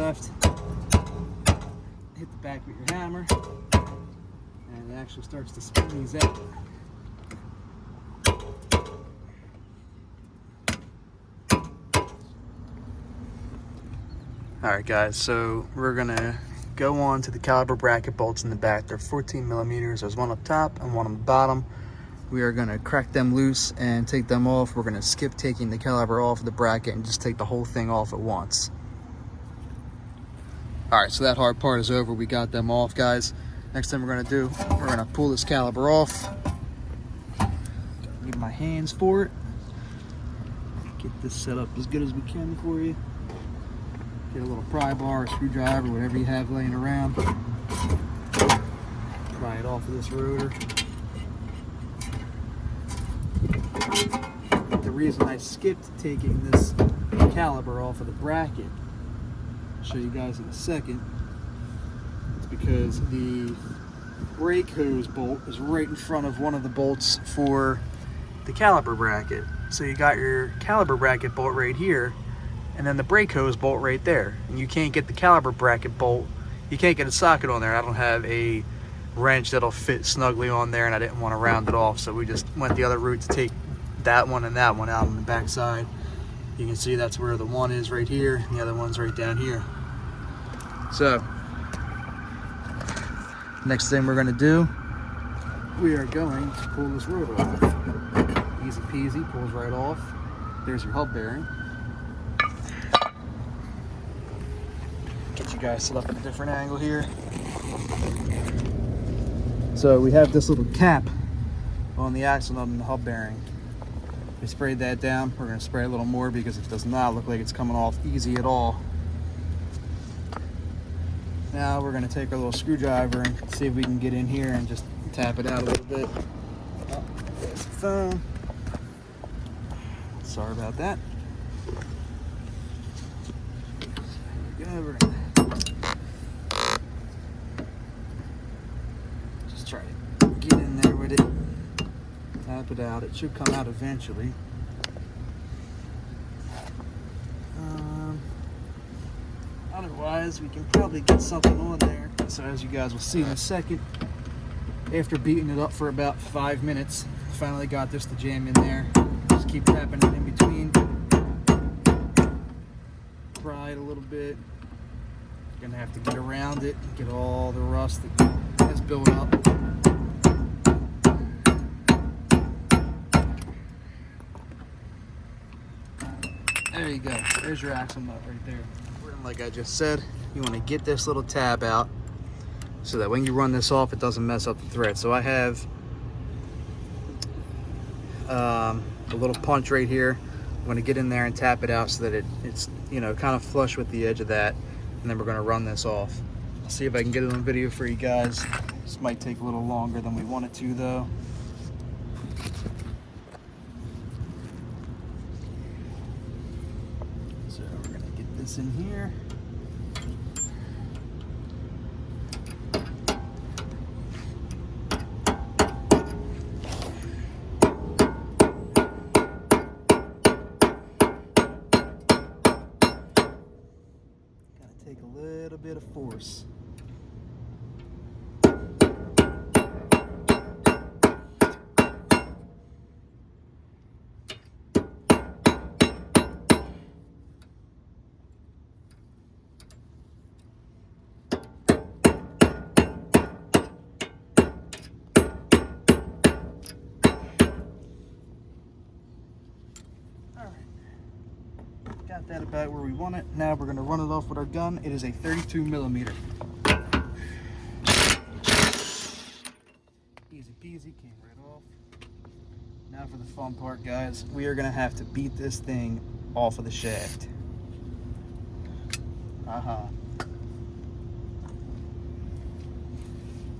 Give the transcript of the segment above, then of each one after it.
left, hit the back with your hammer, and it actually starts to spin these out. Alright guys, so we're gonna go on to the caliper bracket bolts in the back. They're 14 millimeters. There's one up top and one on the bottom. We are gonna crack them loose and take them off. We're gonna skip taking the caliper off of the bracket and just take the whole thing off at once. All right, so that hard part is over. We got them off, guys. Next thing we're gonna do, we're gonna pull this caliper off. Need my hands for it. Get this set up as good as we can for you. Get a little pry bar, a screwdriver, whatever you have laying around. Pry it off of this rotor. The reason I skipped taking this caliper off of the bracket, I'll show you guys in a second, it's because the brake hose bolt is right in front of one of the bolts for the caliper bracket. So you got your caliper bracket bolt right here, and then the brake hose bolt right there. And you can't get the caliper bracket bolt, you can't get a socket on there. I don't have a wrench that'll fit snugly on there, and I didn't want to round it off, so we just went the other route to take that one and that one out on the back side. You can see that's where the one is right here, and the other one's right down here. So next thing we're going to do, we are going to pull this rotor off. Easy peasy, pulls right off. There's your hub bearing. Get you guys set up at a different angle here. So we have this little cap on the axle nut and the hub bearing. We sprayed that down. We're going to spray a little more because it does not look like it's coming off easy at all. Now we're going to take our little screwdriver and see if we can get in here and just tap it out a little bit. Oh, there's the phone. Sorry about that. There we go. We're going to just try to get in there with it. Tap it out. It should come out eventually. Otherwise, we can probably get something on there. So as you guys will see in a second, after beating it up for about 5 minutes, finally got this to jam in there. Just keep tapping it in between. Pry it a little bit. Gonna have to get around it, get all the rust that has built up. There you go. There's your axle nut right there. Like I just said, you want to get this little tab out so that when you run this off, it doesn't mess up the thread. So I have a little punch right here. I'm going to get in there and tap it out so that it's you know, kind of flush with the edge of that, and then we're going to run this off. I'll see if I can get it on video for you guys. This might take a little longer than we want it to, though. So we're going to get this in here. Take a little bit of force. Got that about where we want it. Now we're going to run it off with our gun. It is a 32 millimeter. Easy peasy, came right off. Now for the fun part, guys. We are going to have to beat this thing off of the shaft.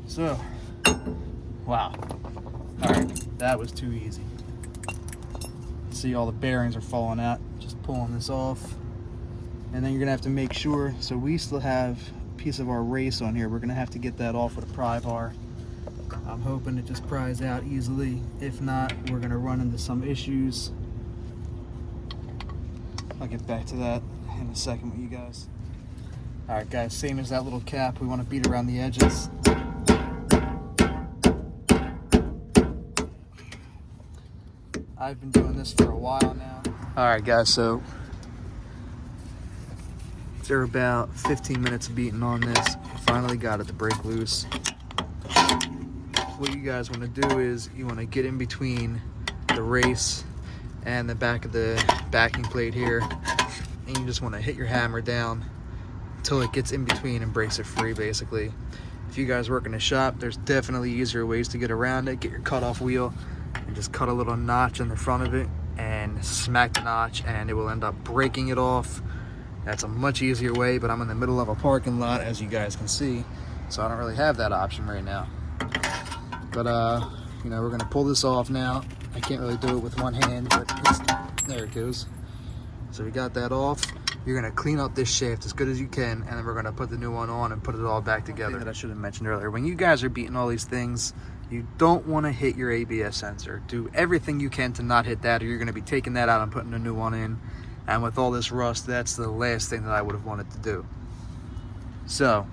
So, wow. Alright, that was too easy. See, all the bearings are falling out. Just pulling this off, and then you're gonna have to make sure, so we still have a piece of our race on here. We're gonna have to get that off with a pry bar. I'm hoping it just pries out easily. If not, we're gonna run into some issues. I'll get back to that in a second with you guys. Alright guys, same as that little cap, we want to beat around the edges. I've been doing this for a while now. Alright guys, so after about 15 minutes of beating on this, finally got it to break loose. What you guys want to do is you want to get in between the race and the back of the backing plate here, and you just want to hit your hammer down until it gets in between and breaks it free, basically. If you guys work in a shop, there's definitely easier ways to get around it. Get your cutoff wheel and just cut a little notch in the front of it and smack the notch, and it will end up breaking it off. That's a much easier way, but I'm in the middle of a parking lot, as you guys can see, so I don't really have that option right now. But you know, we're gonna pull this off now. I can't really do it with one hand, but there it goes. So we got that off. You're gonna clean up this shaft as good as you can, and then we're gonna put the new one on and put it all back together. That I should have mentioned earlier, when you guys are beating all these things, you don't want to hit your ABS sensor. Do everything you can to not hit that, or you're gonna be taking that out and putting a new one in. And with all this rust, that's the last thing that I would have wanted to do. So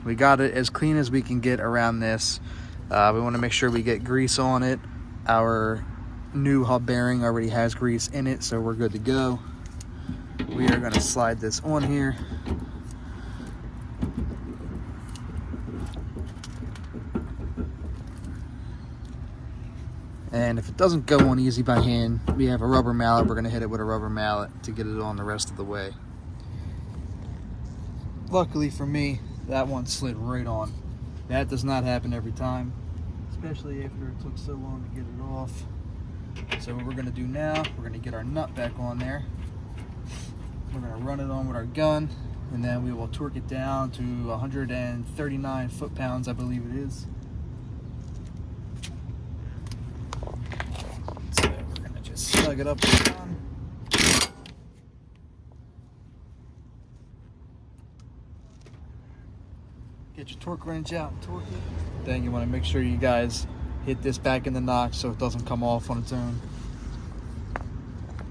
we got it as clean as we can get around this. We want to make sure we get grease on it. Our new hub bearing already has grease in it, so we're good to go. We are going to slide this on here. And if it doesn't go on easy by hand, we have a rubber mallet. We're going to hit it with a rubber mallet to get it on the rest of the way. Luckily for me, that one slid right on. That does not happen every time, especially after it took so long to get it off. So what we're going to do now, we're going to get our nut back on there. We're going to run it on with our gun, and then we will torque it down to 139 foot-pounds, I believe it is. So we're going to just snug it up with the gun. Get your torque wrench out and torque it. Then you want to make sure you guys hit this back in the notch so it doesn't come off on its own.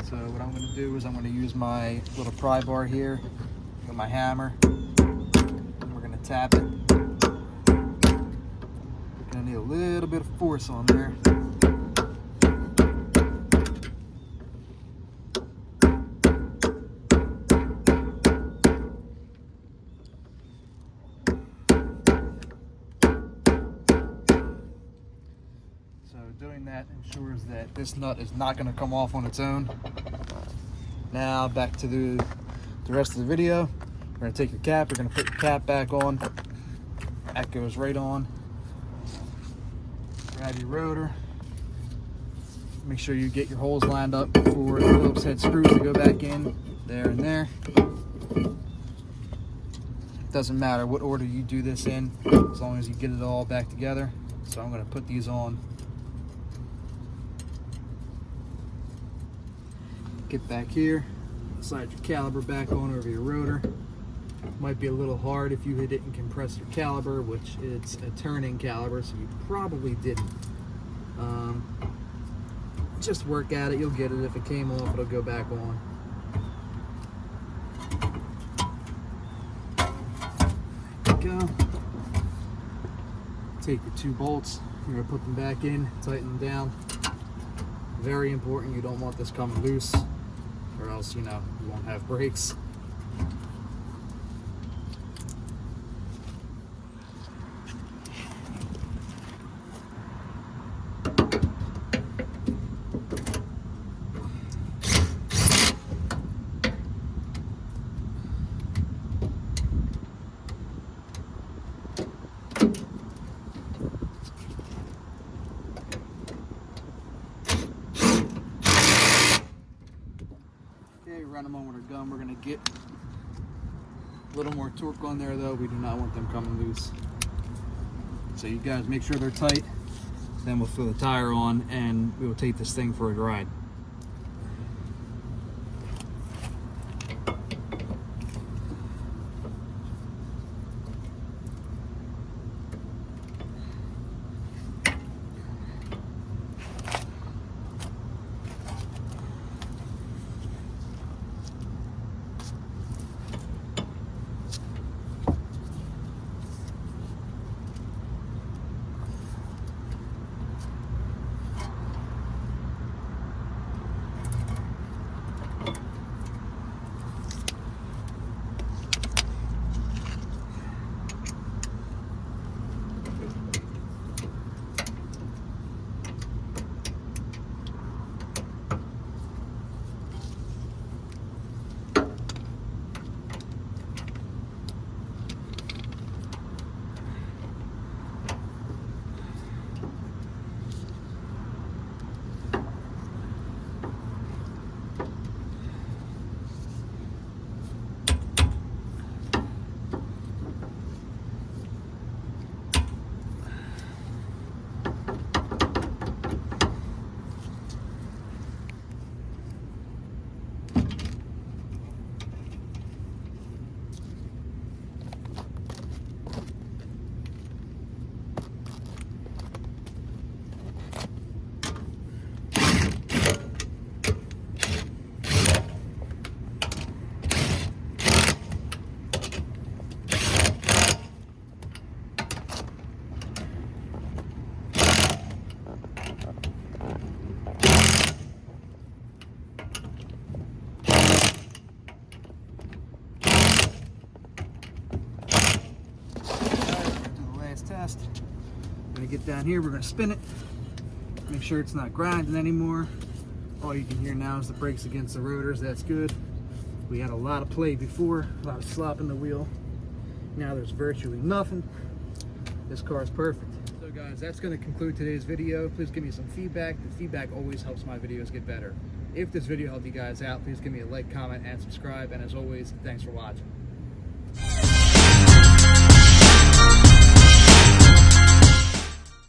So what I'm going to do is I'm going to use my little pry bar here with my hammer, and we're going to tap it. We're going to need a little bit of force on there. Doing that ensures that this nut is not going to come off on its own. Now back to the rest of the video. We're going to take your cap, we're going to put your cap back on. That goes right on. Grab your rotor. Make sure you get your holes lined up for the Phillips head screws to go back in. There and there. Doesn't matter what order you do this in, as long as you get it all back together. So I'm going to put these on. Get back here, slide your caliper back on over your rotor. Might be a little hard if you didn't compress your caliper, which it's a turning caliper, so you probably didn't. Just work at it, you'll get it. If it came off, it'll go back on. There you go. Take your two bolts, you're gonna put them back in, tighten them down. Very important, you don't want this coming loose, or else, you know, you won't have brakes. Run them on with our gun. We're going to get a little more torque on there, though. We do not want them coming loose. So you guys make sure they're tight. Then we'll throw the tire on and we will take this thing for a ride. fast. I'm gonna get down here, we're gonna spin it, make sure it's not grinding anymore. All you can hear now is the brakes against the rotors. That's good. We had a lot of play before, a lot of slop in the wheel. Now there's virtually nothing. This car is perfect. So guys, that's going to conclude today's video. Please give me some feedback. The feedback always helps my videos get better. If this video helped you guys out, please give me a like, comment, and subscribe. And as always, thanks for watching.